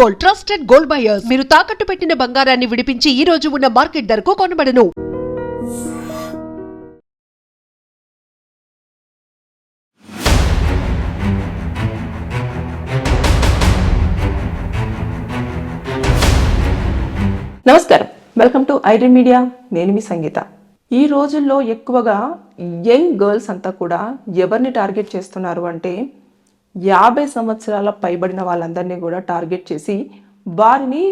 Gold, trusted gold buyers. మీరు తాకట్టు పెట్టిన బంగారాన్ని విడిపించి ఈ రోజు ఉన్న మార్కెట్ ధరకు కొనబడును. నమస్కారం, వెల్కమ్ టు ఐడ్రీమ్ మీడియా. నేను మీ సంగీత. ఈ రోజుల్లో ఎక్కువగా యంగ్ గర్ల్స్ అంతా కూడా ఎవరిని టార్గెట్ చేస్తున్నారు అంటే 50 సంవత్సరాల పైబడిన వాళ్ళందరినీ కూడా టార్గెట్ చేసి వారిని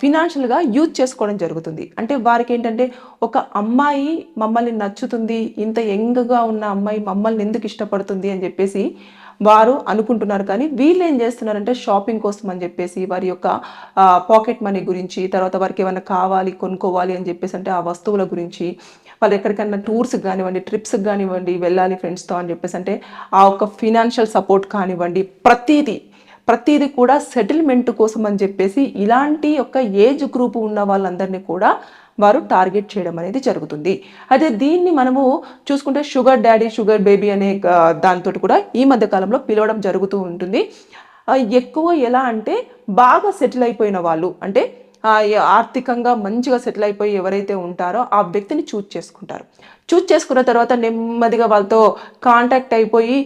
ఫినాన్షియల్గా యూజ్ చేసుకోవడం జరుగుతుంది. అంటే వారికి ఏంటంటే, ఒక అమ్మాయి మమ్మల్ని నచ్చుతుంది, ఇంత యంగ్గా ఉన్న అమ్మాయి మమ్మల్ని ఎందుకు ఇష్టపడుతుంది అని చెప్పేసి వారు అనుకుంటున్నారు. కానీ వీళ్ళు ఏం చేస్తున్నారంటే, షాపింగ్ కోసం అని చెప్పేసి వారి యొక్క పాకెట్ మనీ గురించి, తర్వాత వారికి ఏమైనా కావాలి కొనుక్కోవాలి అని చెప్పేసి అంటే ఆ వస్తువుల గురించి, వాళ్ళు ఎక్కడికైనా టూర్స్కి కానివ్వండి, ట్రిప్స్కి కానివ్వండి వెళ్ళాలి ఫ్రెండ్స్తో అని చెప్పేసి అంటే ఆ ఒక ఫినాన్షియల్ సపోర్ట్ కానివ్వండి, ప్రతిదీ కూడా సెటిల్మెంట్ కోసం అని చెప్పేసి ఇలాంటి ఒక ఏజ్ గ్రూప్ ఉన్న వాళ్ళందరినీ కూడా వారు టార్గెట్ చేయడం అనేది జరుగుతుంది. అదే దీన్ని మనము చూసుకుంటే షుగర్ డాడీ, షుగర్ బేబీ అనే దానితో కూడా ఈ మధ్య కాలంలో పిలవడం జరుగుతూ ఉంటుంది. ఎక్కువ ఎలా అంటే, బాగా సెటిల్ అయిపోయిన వాళ్ళు, అంటే ఆర్థికంగా మంచిగా సెటిల్ అయిపోయి ఎవరైతే ఉంటారో ఆ వ్యక్తిని చూజ్ చేసుకున్న తర్వాత నెమ్మదిగా వాళ్ళతో కాంటాక్ట్ అయిపోయి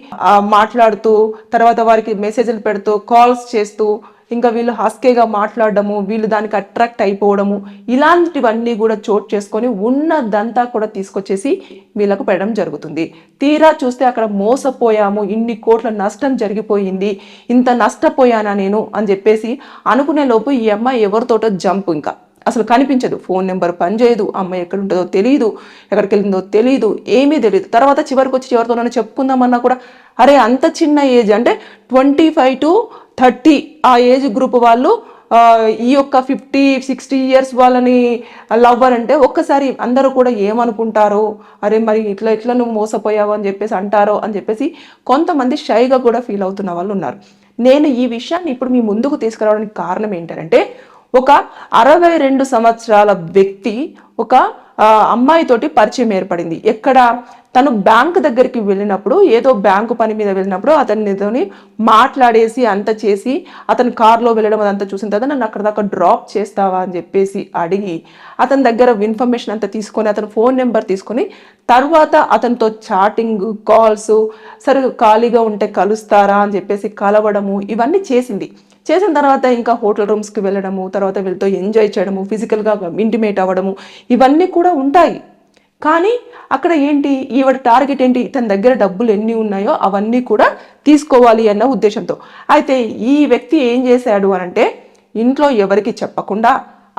మాట్లాడుతూ, తర్వాత వారికి మెసేజ్లు పెడుతూ, కాల్స్ చేస్తూ, ఇంకా వీళ్ళు హస్కేగా మాట్లాడడము, వీళ్ళు దానికి అట్రాక్ట్ అయిపోవడము, ఇలాంటివన్నీ కూడా చోటు చేసుకొని ఉన్నదంతా కూడా తీసుకొచ్చేసి వీళ్ళకు పెట్టడం జరుగుతుంది. తీరా చూస్తే అక్కడ మోసపోయాము, ఇన్ని కోట్ల నష్టం జరిగిపోయింది, ఇంత నష్టపోయానా నేను అని చెప్పేసి అనుకునే లోపు ఈ అమ్మాయి ఎవరితోటో జంప్, ఇంకా అసలు కనిపించదు, ఫోన్ నెంబర్ పనిచేయదు, అమ్మాయి ఎక్కడ ఉంటుందో తెలియదు, ఎక్కడికి వెళ్ళిందో తెలియదు, ఏమీ తెలియదు. తర్వాత చివరికి వచ్చి ఎవరితోనైనా చెప్పుకుందామన్నా కూడా, అరే అంత చిన్న ఏజ్ అంటే 25 to 30 ఆ ఏజ్ గ్రూప్ వాళ్ళు ఈ యొక్క 50-60 ఇయర్స్ వాళ్ళని లవ్వర్ అంటే ఒక్కసారి అందరూ కూడా ఏమనుకుంటారో, అరే మరి ఇట్లా నువ్వు మోసపోయావు అని చెప్పేసి అంటారో అని చెప్పేసి కొంతమంది షైగా కూడా ఫీల్ అవుతున్న వాళ్ళు ఉన్నారు. నేను ఈ విషయాన్ని ఇప్పుడు మీ ముందుకు తీసుకురావడానికి కారణం ఏంటంటే, ఒక 62 సంవత్సరాల వ్యక్తి ఒక అమ్మాయితోటి పరిచయం ఏర్పడింది. ఎక్కడ? తను బ్యాంకు దగ్గరికి వెళ్ళినప్పుడు, ఏదో బ్యాంకు పని మీద వెళ్ళినప్పుడు అతనితోని మాట్లాడేసి అంత చేసి, అతను కారులో వెళ్ళడం అదంతా చూసిన తర్వాత నన్ను అక్కడ దాకా డ్రాప్ చేస్తావా అని చెప్పేసి అడిగి, అతని దగ్గర ఇన్ఫర్మేషన్ అంతా తీసుకొని, అతని ఫోన్ నెంబర్ తీసుకొని, తర్వాత అతనితో చాటింగ్, కాల్స్, సరే ఖాళీగా ఉంటే కలుస్తారా అని చెప్పేసి కలవడము, ఇవన్నీ చేసిన తర్వాత ఇంకా హోటల్ రూమ్స్కి వెళ్ళడము, తర్వాత వీళ్ళతో ఎంజాయ్ చేయడము, ఫిజికల్గా ఇంటిమేట్ అవ్వడము, ఇవన్నీ కూడా ఉంటాయి. కానీ అక్కడ ఏంటి, ఈవిడ టార్గెట్ ఏంటి, తన దగ్గర డబ్బులు ఎన్ని ఉన్నాయో అవన్నీ కూడా తీసుకోవాలి అన్న ఉద్దేశంతో. అయితే ఈ వ్యక్తి ఏం చేశాడు అనంటే, ఇంట్లో ఎవరికి చెప్పకుండా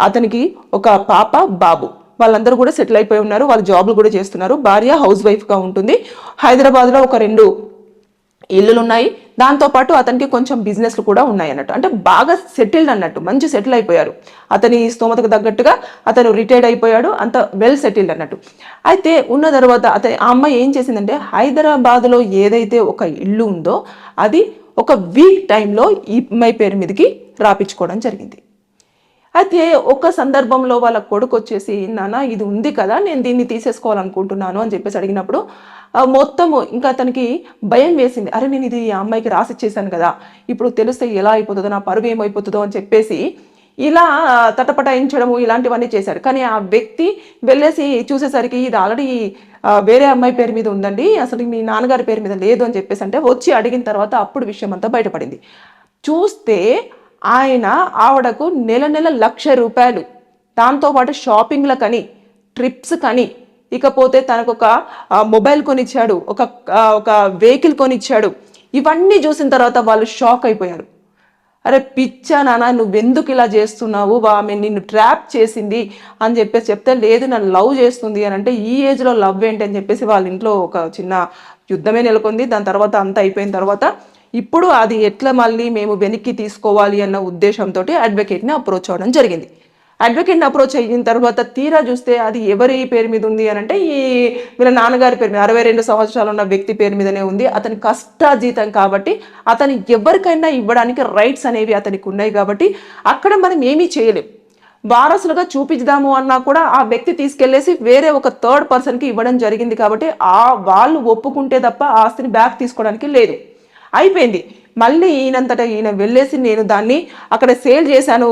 అతనికి ఒక పాప, బాబు, వాళ్ళందరూ కూడా సెటిల్ అయిపోయి ఉన్నారు, వాళ్ళు జాబ్లు కూడా చేస్తున్నారు, భార్య హౌస్ వైఫ్గా ఉంటుంది. హైదరాబాద్లో ఒక 2 ఇల్లులు ఉన్నాయి, దాంతోపాటు అతనికి కొంచెం బిజినెస్లు కూడా ఉన్నాయి అన్నట్టు. అంటే బాగా సెటిల్డ్ అన్నట్టు, మంచి సెటిల్ అయిపోయారు, అతని స్తోమతకు తగ్గట్టుగా అతను రిటైర్డ్ అయిపోయాడు, అంత వెల్ సెటిల్డ్ అన్నట్టు. అయితే ఉన్న తర్వాత ఆ అమ్మాయి ఏం చేసిందంటే, హైదరాబాద్లో ఏదైతే ఒక ఇల్లు ఉందో అది ఒక వీక్ టైంలో ఈ అమ్మాయి పేరు మీదకి రాపించుకోవడం జరిగింది. అయితే ఒక సందర్భంలో వాళ్ళ కొడుకు వచ్చేసి, నాన్న ఇది ఉంది కదా, నేను దీన్ని తీసేసుకోవాలనుకుంటున్నాను అని చెప్పేసి అడిగినప్పుడు మొత్తము ఇంకా అతనికి భయం వేసింది. అరే నేను ఇది ఆ అమ్మాయికి రాసిచ్చేసాను కదా, ఇప్పుడు తెలిస్తే ఎలా అయిపోతుందో, నా పరువు ఏమైపోతుందో అని చెప్పేసి ఇలా తటపటాయించడము ఇలాంటివన్నీ చేశాడు. కానీ ఆ వ్యక్తి వెళ్ళేసి చూసేసరికి ఇది ఆల్రెడీ వేరే అమ్మాయి పేరు మీద ఉందండి, అసలు మీ నాన్నగారి పేరు మీద లేదు అని చెప్పేసి అంటే, వచ్చి అడిగిన తర్వాత అప్పుడు విషయం అంతా బయటపడింది. చూస్తే ఆయన ఆవిడకు నెల 1,00,000 దాంతోపాటు షాపింగ్లకని, ట్రిప్స్ కని, ఇకపోతే తనకు ఒక మొబైల్ కొనిచ్చాడు, ఒక వెహికల్ కొనిచ్చాడు. ఇవన్నీ చూసిన తర్వాత వాళ్ళు షాక్ అయిపోయారు. అరే పిచ్చా నాన్న, నువ్వెందుకు ఇలా చేస్తున్నావు, ఆమె నిన్ను ట్రాప్ చేసింది అని చెప్పేసి చెప్తే, లేదు నన్ను లవ్ చేస్తుంది అని అంటే, ఈ ఏజ్లో లవ్ ఏంటి అని చెప్పేసి వాళ్ళ ఇంట్లో ఒక చిన్న యుద్ధమే నెలకొంది. దాని తర్వాత అంతా అయిపోయిన తర్వాత ఇప్పుడు అది ఎట్లా మళ్ళీ మేము వెనక్కి తీసుకోవాలి అన్న ఉద్దేశంతో అడ్వకేట్ని అప్రోచ్ అవ్వడం జరిగింది. అడ్వకేట్ని అప్రోచ్ అయిన తర్వాత తీరా చూస్తే అది ఎవరి పేరు మీద ఉంది అని అంటే, ఈ వీళ్ళ నాన్నగారి పేరు మీద, 62 సంవత్సరాలు ఉన్న వ్యక్తి పేరు మీదనే ఉంది. అతని కష్టాజీతం కాబట్టి అతను ఎవరికైనా ఇవ్వడానికి రైట్స్ అనేవి అతనికి ఉన్నాయి కాబట్టి అక్కడ మనం ఏమీ చేయలేం. వారసులుగా చూపించుదాము అన్నా కూడా ఆ వ్యక్తి తీసుకెళ్లేసి వేరే ఒక 3rd పర్సన్కి ఇవ్వడం జరిగింది కాబట్టి వాళ్ళు ఒప్పుకుంటే తప్ప ఆస్తిని బ్యాక్ తీసుకోవడానికి లేదు. అయిపోయింది. మళ్ళీ ఈయనంతటా ఈయన వెళ్ళేసి నేను దాన్ని అక్కడ సేల్ చేశాను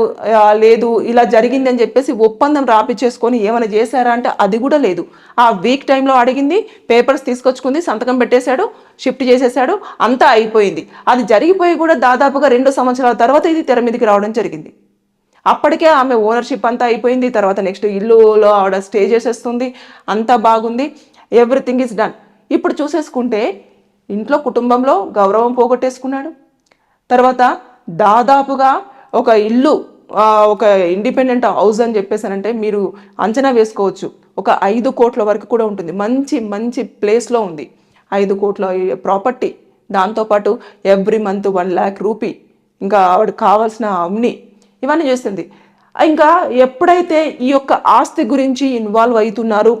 లేదు ఇలా జరిగింది అని చెప్పేసి ఒప్పందం రాపిచ్చేసుకొని ఏమైనా చేశారా అంటే అది కూడా లేదు. ఆ వీక్ టైంలో అడిగింది, పేపర్స్ తీసుకొచ్చుకుంది, సంతకం పెట్టేశాడు, షిఫ్ట్ చేసేసాడు, అంతా అయిపోయింది. అది జరిగిపోయి కూడా దాదాపుగా 2 సంవత్సరాల తర్వాత ఇది తెర మీదకి రావడం జరిగింది. అప్పటికే ఆమె ఓనర్షిప్ అంతా అయిపోయింది. తర్వాత నెక్స్ట్ ఇల్లులో ఆవిడ స్టే చేసేస్తుంది, అంతా బాగుంది, ఎవ్రీథింగ్ ఈజ్ డన్. ఇప్పుడు చూసేసుకుంటే ఇంట్లో కుటుంబంలో గౌరవం పోగొట్టేసుకున్నాడు. తర్వాత దాదాపుగా ఒక ఇల్లు ఒక ఇండిపెండెంట్ హౌస్ అని చెప్పేసానంటే మీరు అంచనా వేసుకోవచ్చు, ఒక 5 కోట్ల వరకు కూడా ఉంటుంది. మంచి మంచి ప్లేస్లో ఉంది, 5 కోట్ల ప్రాపర్టీ. దాంతోపాటు ఎవ్రీ మంత్ 1 lakh రూపీ, ఇంకా ఆవిడకి కావాల్సిన అమ్ని ఇవన్నీ చేస్తుంది. ఇంకా ఎప్పుడైతే ఈ యొక్క ఆస్తి గురించి ఇన్వాల్వ్ అవుతున్నారు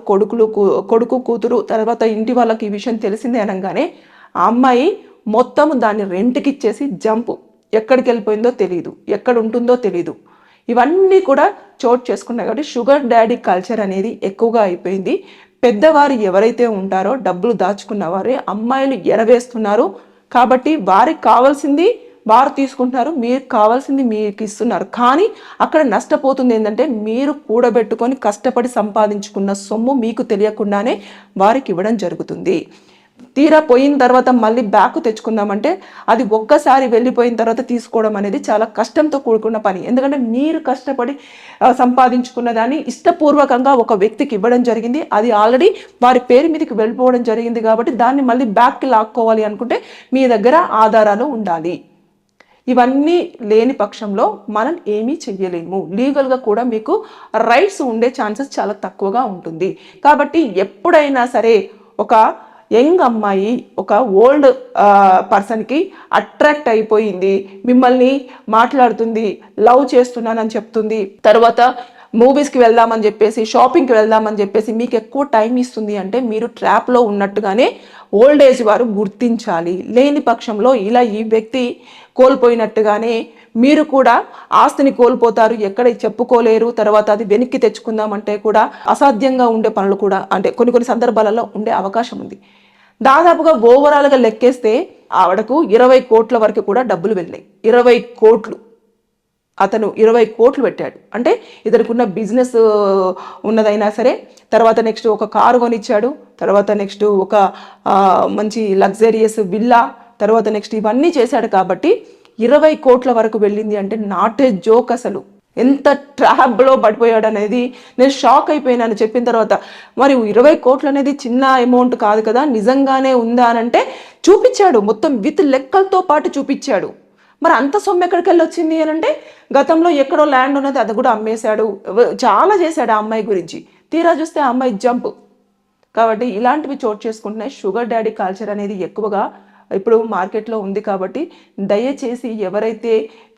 కొడుకు కూతురు, తర్వాత ఇంటి వాళ్ళకి ఈ విషయం తెలిసిందే అనగానే ఆ అమ్మాయి మొత్తం దాన్ని రెంట్కి ఇచ్చేసి జంపు, ఎక్కడికి వెళ్ళిపోయిందో తెలియదు, ఎక్కడ ఉంటుందో తెలియదు. ఇవన్నీ కూడా చోటు చేసుకున్నాయి. కాబట్టి షుగర్ డాడీ కల్చర్ అనేది ఎక్కువగా అయిపోయింది. పెద్దవారు ఎవరైతే ఉంటారో డబ్బులు దాచుకున్న వారే అమ్మాయిలు ఎరవేస్తున్నారు. కాబట్టి వారికి కావాల్సింది వారు తీసుకుంటున్నారు, మీకు కావాల్సింది మీకు ఇస్తున్నారు. కానీ అక్కడ నష్టపోతుంది ఏంటంటే మీరు కూడబెట్టుకొని కష్టపడి సంపాదించుకున్న సొమ్ము మీకు తెలియకుండానే వారికి ఇవ్వడం జరుగుతుంది. తీరా పోయిన తర్వాత మళ్ళీ బ్యాక్ తెచ్చుకుందామంటే అది ఒక్కసారి వెళ్ళిపోయిన తర్వాత తీసుకోవడం అనేది చాలా కష్టంతో కూడుకున్న పని. ఎందుకంటే మీరు కష్టపడి సంపాదించుకున్న దాన్ని ఇష్టపూర్వకంగా ఒక వ్యక్తికి ఇవ్వడం జరిగింది, అది ఆల్రెడీ వారి పేరు మీదకి వెళ్ళిపోవడం జరిగింది. కాబట్టి దాన్ని మళ్ళీ బ్యాక్కి లాక్కోవాలి అనుకుంటే మీ దగ్గర ఆధారాలు ఉండాలి. ఇవన్నీ లేని పక్షంలో మనం ఏమీ చెయ్యలేము. లీగల్గా కూడా మీకు రైట్స్ ఉండే ఛాన్సెస్ చాలా తక్కువగా ఉంటుంది. కాబట్టి ఎప్పుడైనా సరే ఒక యంగ్ అమ్మాయి ఒక ఓల్డ్ పర్సన్కి అట్రాక్ట్ అయిపోయింది, మిమ్మల్ని మాట్లాడుతుంది, లవ్ చేస్తున్నానని చెప్తుంది, తర్వాత మూవీస్కి వెళ్దామని చెప్పేసి, షాపింగ్కి వెళ్దామని చెప్పేసి మీకు ఎక్కువ టైం ఇస్తుంది అంటే మీరు ట్రాప్లో ఉన్నట్టుగానే ఓల్డ్ ఏజ్ వారు గుర్తించాలి. లేని పక్షంలో ఇలా ఈ వ్యక్తి కోల్పోయినట్టుగానే మీరు కూడా ఆస్తిని కోల్పోతారు, ఎక్కడ చెప్పుకోలేరు. తర్వాత అది వెనక్కి తెచ్చుకుందామంటే కూడా అసాధ్యంగా ఉండే పనులు కూడా అంటే కొన్ని సందర్భాలలో ఉండే అవకాశం ఉంది. దాదాపుగా ఓవరాల్గా లెక్కేస్తే ఆవిడకు 20 కోట్ల వరకు కూడా డబ్బులు వెళ్ళాయి. 20 కోట్లు, అతను 20 కోట్లు పెట్టాడు అంటే ఇతనుకున్న బిజినెస్ ఉన్నదైనా సరే. తర్వాత నెక్స్ట్ ఒక కారు కొనిచ్చాడు, తర్వాత నెక్స్ట్ ఒక మంచి లగ్జరియస్ విల్లా, తర్వాత నెక్స్ట్ ఇవన్నీ చేశాడు. కాబట్టి 20 కోట్ల వరకు వెళ్ళింది అంటే నాట్ ఏ జోక్. అసలు ఎంత ట్రాప్లో పడిపోయాడు అనేది నేను షాక్ అయిపోయినాను చెప్పిన తర్వాత. మరి 20 కోట్లు అనేది చిన్న అమౌంట్ కాదు కదా, నిజంగానే ఉందా అని అంటే చూపించాడు, మొత్తం విత్ లెక్కలతో పాటు చూపించాడు. మరి అంత సొమ్ము ఎక్కడికి వెళ్ళి వచ్చింది అని అంటే గతంలో ఎక్కడో ల్యాండ్ ఉన్నది అది కూడా అమ్మేశాడు, చాలా చేశాడు ఆ అమ్మాయి గురించి. తీరా చూస్తే ఆ అమ్మాయి జంప్. కాబట్టి ఇలాంటివి చోటు చేసుకుంటున్నాయి. షుగర్ డాడీ కల్చర్ అనేది ఎక్కువగా ఇప్పుడు మార్కెట్లో ఉంది. కాబట్టి దయచేసి ఎవరైతే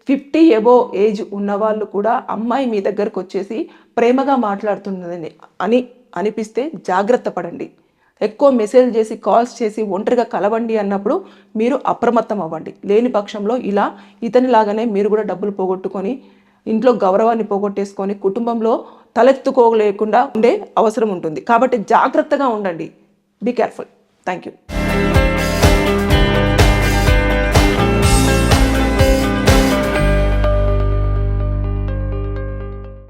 50 అబోవ్ ఏజ్ ఉన్నవాళ్ళు కూడా అమ్మాయి మీ దగ్గరకు వచ్చేసి ప్రేమగా మాట్లాడుతున్నదని అనిపిస్తే జాగ్రత్త పడండి. ఎక్కువ మెసేజ్ చేసి కాల్స్ చేసి ఒంటరిగా కలవండి అన్నప్పుడు మీరు అప్రమత్తం అవ్వండి. లేని పక్షంలో ఇలా ఇతనిలాగానే మీరు కూడా డబ్బులు పోగొట్టుకొని ఇంట్లో గౌరవాన్ని పోగొట్టేసుకొని కుటుంబంలో తలెత్తుకోలేకుండా ఉండే అవసరం ఉంటుంది. కాబట్టి జాగ్రత్తగా ఉండండి. Be careful. Thank you.